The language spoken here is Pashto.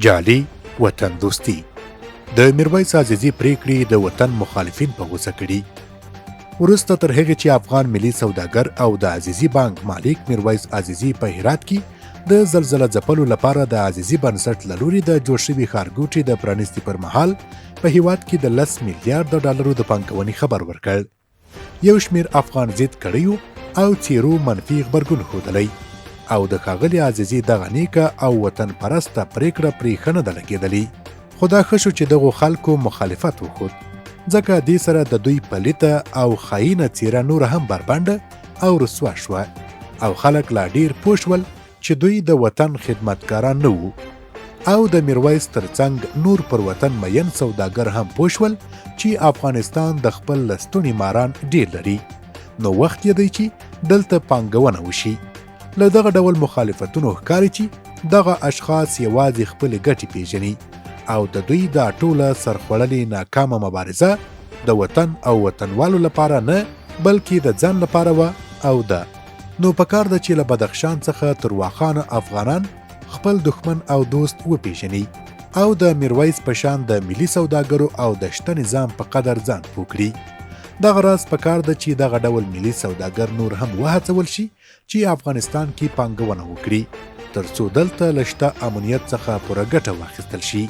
جعلي وطن دوستي د میرویس عزیزي پریکړې د وطن مخالفین په غوسه کړي. وروسته تر هغې چې افغان ملي سوداګر او د عزیزي بانک مالک میرویس عزیزي په هرات کې د زلزله ځپلو لپاره د عزیزي بنسټ له لوري د جوړ شوي ښارګوټي د پرانیستي پر مهال په هیواد کې د 10 میلیارډ ډالرو د پانګونې خبر ورکړ. یو شمېر افغان ضد کړیو او څیرو منفي غبرګون ښودلی او د ښاغلي عزیزي دغه نیکه او وطن پرسته پریکړه پرې ښه نه ده لګېدلې. خو دا ښه شو چې دغو خلکو مخالفت وښود، ځکه دې سره د دوی پلیته او خاینه څیره نوره هم بربنډه او رسوا شوه او خلک لا ډیر پوه شول چې دوی د وطن خدمتګاران نه وو. او د میرویس ترڅنګ نور پر وطن مین سوداګر هم پوه شول چې افغانستان د خپل لستوڼي ماران ډیر لري، نو وخت یې دی چې دلته پانګونه وشي. له دغه ډول مخالفتونو ښکاري چې دغه اشخاص یوازې خپلې ګټې پیژني او د دوی دا ټوله سرخوړلې ناکامه مبارزه د وطن او وطنوالو لپاره نه بلکې د ځان لپاره وه او ده. نو پکار ده چې له بدخشان څخه تر واخانه افغانان خپل دښمن او دوست وپیژني او د میرویس په شان د ملي سوداګرو او د شته نظام په قدر ځان پوه کړي. دغه راز پکار ده چې دغه ډول ملي سوداګر نور هم وهڅول شي چې افغانستان کې پانګونه وکړي تر څو دلته له شته امنیت څخه پوره ګټه واخیستل شي.